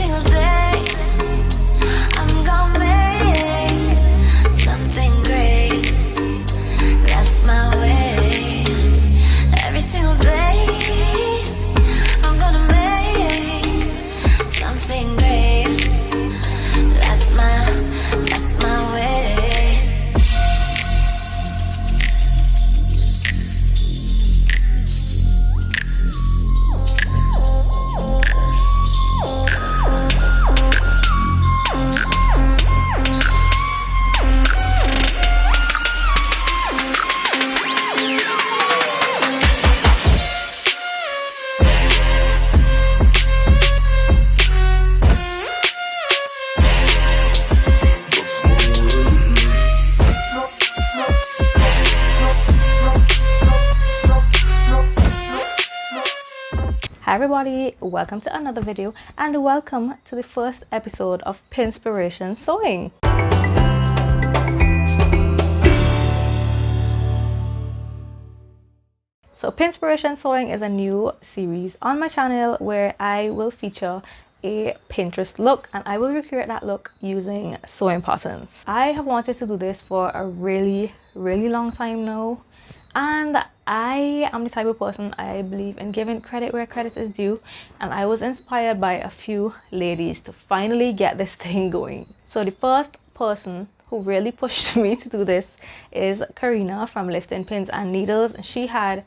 single day I'm gonna make something great. That's my way. Every single day I'm gonna make something great. That's my way. Hi everybody, welcome to another video and welcome to the first episode of Pinspiration Sewing. So Pinspiration Sewing is a new series on my channel where I will feature a Pinterest look and I will recreate that look using sewing patterns. I have wanted to do this for a really long time now, and I am the type of person, I believe in giving credit where credit is due, and I was inspired by a few ladies to finally get this thing going. So the first person who really pushed me to do this is Karina from Lifting Pins and Needles. She had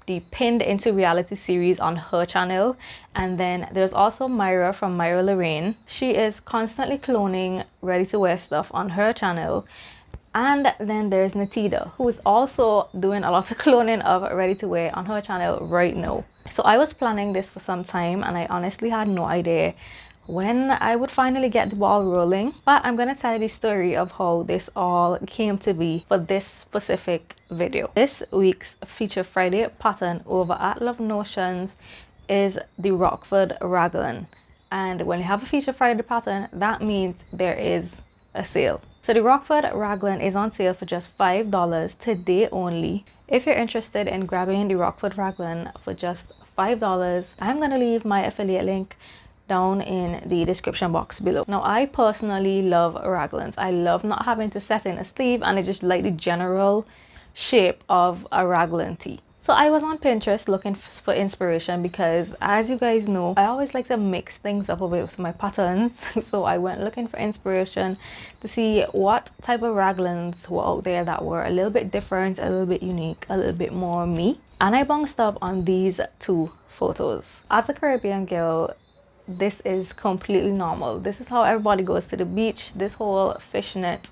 the Pinned Into Reality series on her channel, and then there's also Myra from Myra Lorraine. She is constantly cloning ready-to-wear stuff on her channel. And then there's Natida, who is also doing a lot of cloning of ready-to-wear on her channel right now. So I was planning this for some time and I honestly had no idea when I would finally get the ball rolling. But I'm going to tell you the story of how this all came to be for this specific video. This week's Feature Friday pattern over at Love Notions is the Rockford Raglan. And when you have a Feature Friday pattern, that means there is a sale. So the Rockford Raglan is on sale for just $5 today only. If you're interested in grabbing the Rockford Raglan for just $5, I'm going to leave my affiliate link down in the description box below. Now I personally love raglans. I love not having to set in a sleeve, and I just like the general shape of a raglan tee. So I was on Pinterest looking for inspiration because, as you guys know, I always like to mix things up a bit with my patterns. So I went looking for inspiration to see what type of raglans were out there that were a little bit different, a little bit unique, a little bit more me. And I bounced up on these two photos. As a Caribbean girl, this is completely normal. This is how everybody goes to the beach. This whole fishnet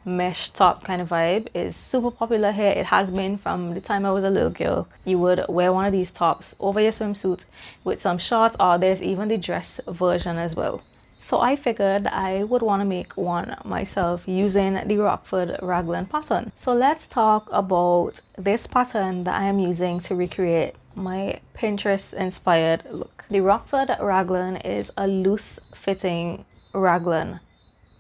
mesh top kind of vibe is super popular here. It has been from the time I was a little girl. You would wear one of these tops over your swimsuit with some shorts, or there's even the dress version as well. So I figured I would want to make one myself using the Rockford Raglan pattern. So let's talk about this pattern that I am using to recreate my Pinterest inspired look. The Rockford Raglan is a loose fitting raglan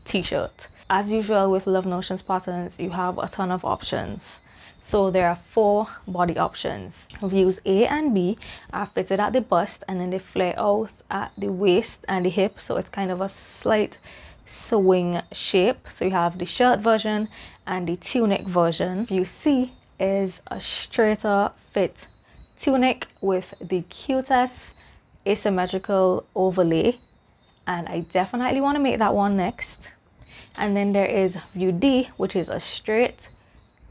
t-shirt. As usual with Love Notions patterns, you have a ton of options. So there are 4 body options. Views A and B are fitted at the bust, and then they flare out at the waist and the hip, so it's kind of a slight swing shape. So you have the shirt version and the tunic version. View C is a straighter fit tunic with the cutest asymmetrical overlay, and I definitely want to make that one next. And then there is view D, which is a straight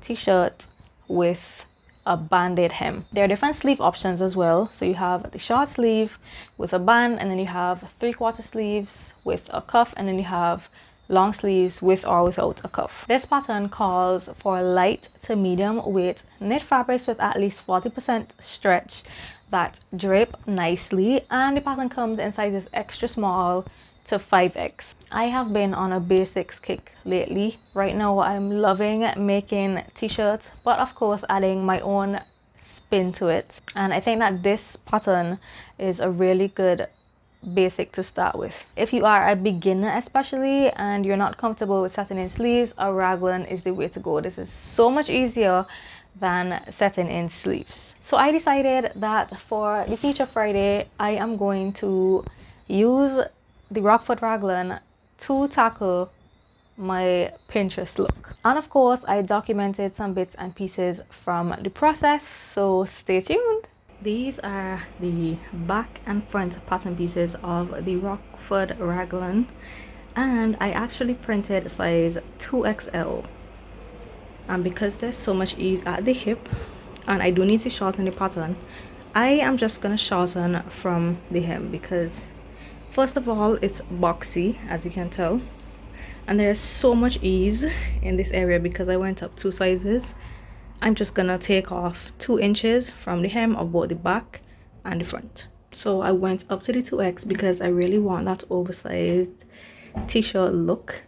t-shirt with a banded hem. There are different sleeve options as well. So you have the short sleeve with a band, and then you have 3/4 sleeves with a cuff, and then you have long sleeves with or without a cuff. This pattern calls for light to medium weight knit fabrics with at least 40% stretch that drape nicely, and the pattern comes in sizes extra small to 5X. I have been on a basics kick lately. Right now I'm loving making t-shirts, but of course adding my own spin to it. And I think that this pattern is a really good basic to start with. If you are a beginner especially and you're not comfortable with setting in sleeves, a raglan is the way to go. This is so much easier than setting in sleeves. So I decided that for the Feature Friday I am going to use the Rockford Raglan to tackle my Pinterest look. And of course, I documented some bits and pieces from the process, so stay tuned. These are the back and front pattern pieces of the Rockford Raglan, and I actually printed size 2XL. And because there's so much ease at the hip and I do need to shorten the pattern, I am just gonna shorten from the hem because first of all, it's boxy, as you can tell, and there's so much ease in this area because I went up 2 sizes. I'm just gonna take off 2 inches from the hem of both the back and the front. So I went up to the 2X because I really want that oversized t-shirt look.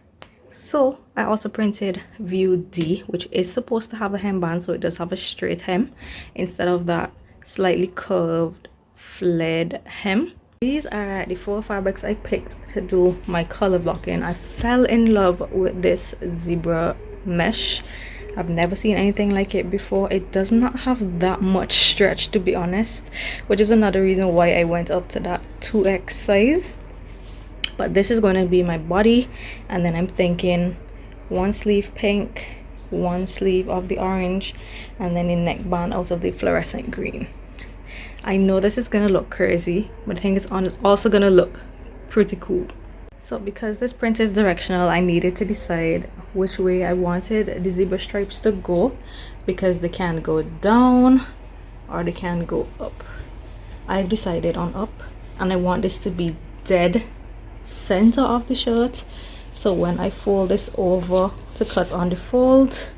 So I also printed view D, which is supposed to have a hemband, so it does have a straight hem instead of that slightly curved flared hem. These are the 4 fabrics I picked to do my color blocking. I fell in love with this zebra mesh. I've never seen anything like it before. It does not have that much stretch, to be honest, which is another reason why I went up to that 2X size. But this is going to be my body, and then I'm thinking 1 sleeve pink, 1 sleeve of the orange, and then the neckband out of the fluorescent green. I know this is going to look crazy, but I think it's also going to look pretty cool. So because this print is directional, I needed to decide which way I wanted the zebra stripes to go, because they can go down or they can go up. I've decided on up, and I want this to be dead center of the shirt. So when I fold this over to cut on the fold,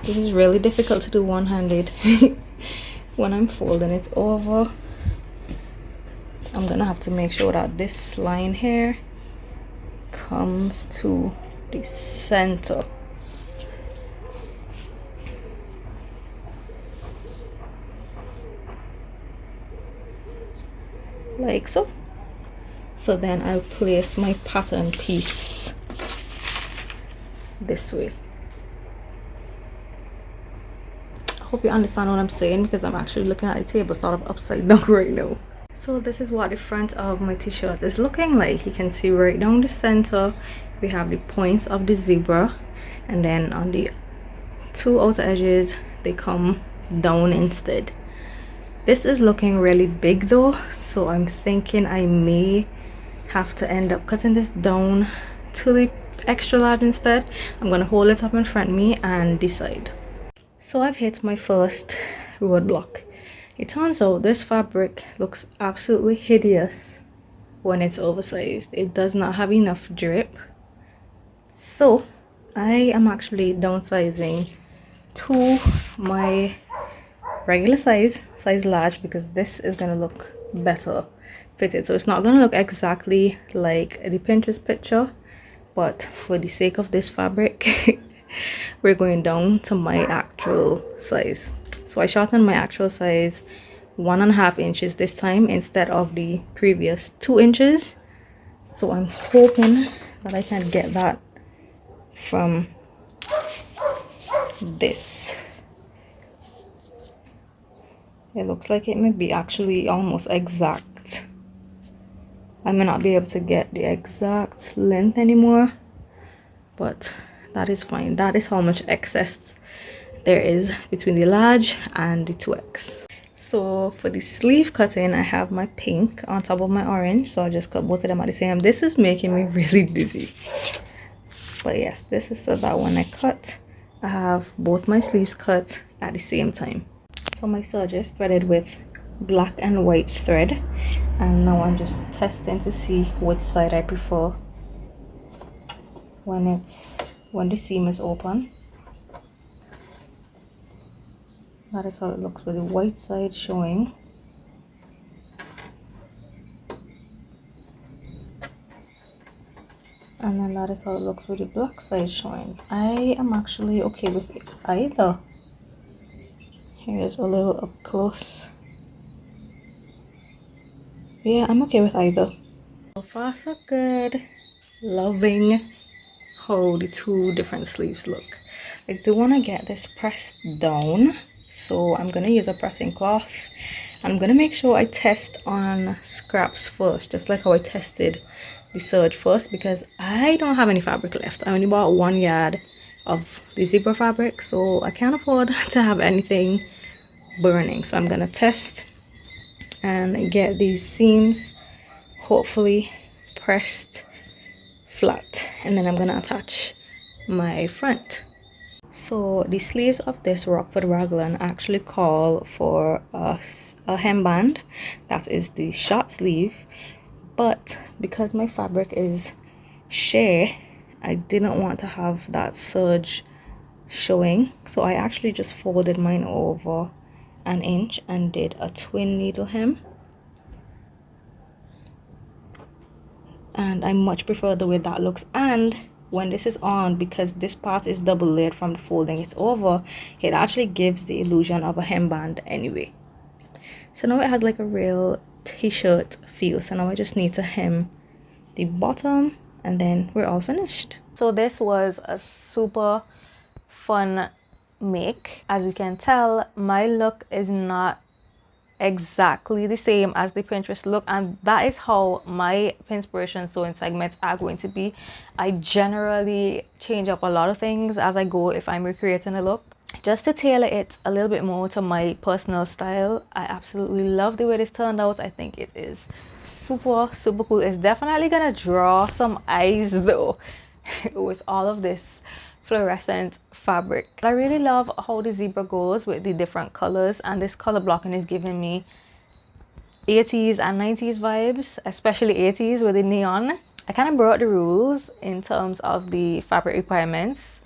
this is really difficult to do one-handed. When I'm folding it over, I'm gonna have to make sure that this line here comes to the center. Like so. So then I'll place my pattern piece this way. I hope you understand what I'm saying, because I'm actually looking at the table sort of upside down right now. So this is what the front of my t-shirt is looking like. You can see right down the center we have the points of the zebra, and then on the 2 outer edges they come down instead. This is looking really big though, so I'm thinking I may have to end up cutting this down to the extra large instead. I'm gonna hold it up in front of me and decide. So I've hit my first roadblock. It turns out this fabric looks absolutely hideous when it's oversized. It does not have enough drip. So I am actually downsizing to my regular size large, because this is gonna look better fitted. So it's not gonna look exactly like the Pinterest picture, but for the sake of this fabric we're going down to my actual size. So I shortened my actual size 1.5 inches this time instead of the previous 2 inches. So I'm hoping that I can get that from this. It looks like it may be actually almost exact. I may not be able to get the exact length anymore, but that is fine. That is how much excess there is between the large and the 2X. So for the sleeve cutting, I have my pink on top of my orange, so I'll just cut both of them at the same time. This is making me really dizzy, but yes, this is so that when I cut, I have both my sleeves cut at the same time. So my serge is threaded with black and white thread, and now I'm just testing to see which side I prefer when the seam is open. That is how it looks with the white side showing. And then that is how it looks with the black side showing. I am actually okay with either. Here's a little up close. Yeah, I'm okay with either. So far so good. Loving how the 2 different sleeves look. I do want to get this pressed down, so I'm going to use a pressing cloth I'm gonna make sure I test on scraps first, just like how I tested the serge first, because I don't have any fabric left. I only bought 1 yard of the zebra fabric, so I can't afford to have anything burning. So I'm gonna test and get these seams hopefully pressed flat, and then I'm gonna attach my front. So the sleeves of this Rockford Raglan actually call for a hemband. That is the short sleeve, but because my fabric is sheer, I didn't want to have that serge showing, so I actually just folded mine over 1 inch and did a twin needle hem, and I much prefer the way that looks. And when this is on, because this part is double layered from folding it over, it actually gives the illusion of a hemband anyway. So now it has like a real t-shirt feel. So now I just need to hem the bottom and then we're all finished. So this was a super fun make. As you can tell, my look is not exactly the same as the Pinterest look, and that is how my Pinspiration sewing segments are going to be. I generally change up a lot of things as I go if I'm recreating a look, just to tailor it a little bit more to my personal style. I absolutely love the way this turned out. I think it is super cool. It's definitely gonna draw some eyes though with all of this fluorescent fabric. I really love how the zebra goes with the different colors, and this color blocking is giving me 80s and 90s vibes, especially 80s with the neon. I kind of broke the rules in terms of the fabric requirements.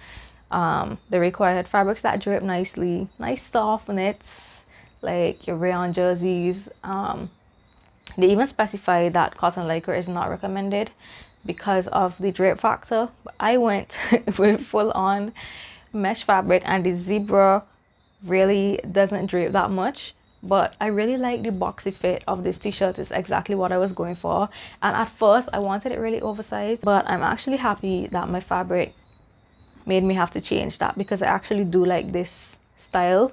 The required fabrics that drape nicely, nice soft knits like your rayon jerseys. They even specify that cotton lycra is not recommended because of the drape factor. But I went with full-on mesh fabric, and the zebra really doesn't drape that much, but I really like the boxy fit of this t-shirt. It's exactly what I was going for, and at first I wanted it really oversized, but I'm actually happy that my fabric made me have to change that, because I actually do like this style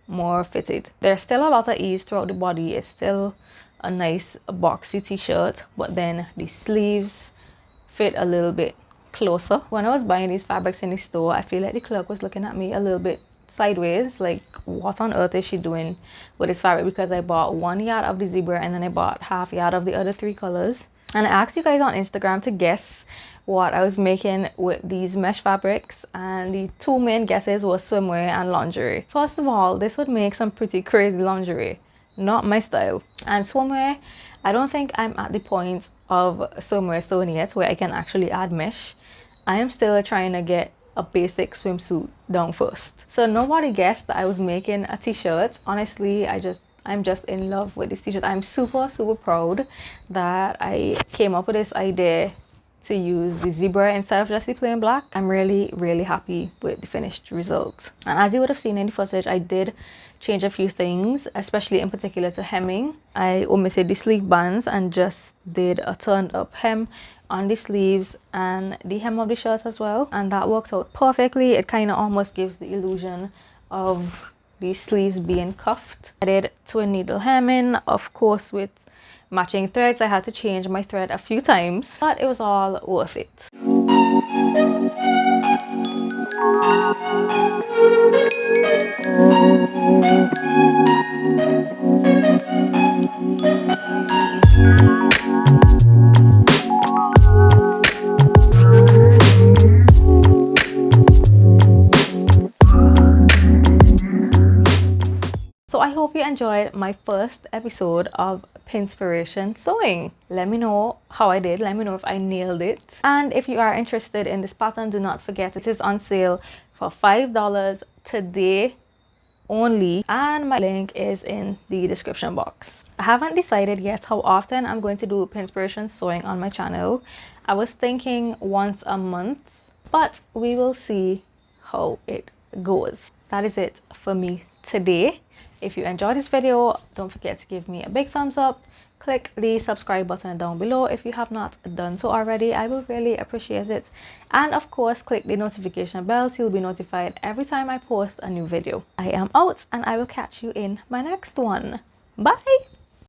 more fitted. There's still a lot of ease throughout the body. It's still a nice boxy t-shirt, but then the sleeves fit a little bit closer. When I was buying these fabrics in the store, I feel like the clerk was looking at me a little bit sideways, like what on earth is she doing with this fabric, because I bought 1 yard of the zebra and then I bought half yard of the other 3 colors. And I asked you guys on Instagram to guess what I was making with these mesh fabrics, and the 2 main guesses were swimwear and lingerie. First of all, this would make some pretty crazy lingerie, not my style. And swimwear, I don't think I'm at the point of swimwear sewing yet where I can actually add mesh. I am still trying to get a basic swimsuit down first. So nobody guessed that I was making a t-shirt. Honestly, I'm just in love with this t-shirt. I'm super proud that I came up with this idea to use the zebra instead of just the plain black. I'm really happy with the finished result. And as you would have seen in the footage, I did change a few things, especially in particular to hemming. I omitted the sleeve bands and just did a turned up hem on the sleeves and the hem of the shirt as well, and that worked out perfectly. It kind of almost gives the illusion of the sleeves being cuffed. I did twin needle hemming, of course, with matching threads. I had to change my thread a few times, but it was all worth it. So I hope you enjoyed my first episode of Pinspiration Sewing. Let me know how I did. Let me know if I nailed it. And if you are interested in this pattern, do not forget it is on sale for $5 today only, and my link is in the description box. I haven't decided yet how often I'm going to do Pinspiration Sewing on my channel. I was thinking once a month, but we will see how it goes. That is it for me today. If you enjoyed this video, don't forget to give me a big thumbs up. Click the subscribe button down below if you have not done so already. I will really appreciate it. And of course, click the notification bell so you'll be notified every time I post a new video. I am out, and I will catch you in my next one. Bye.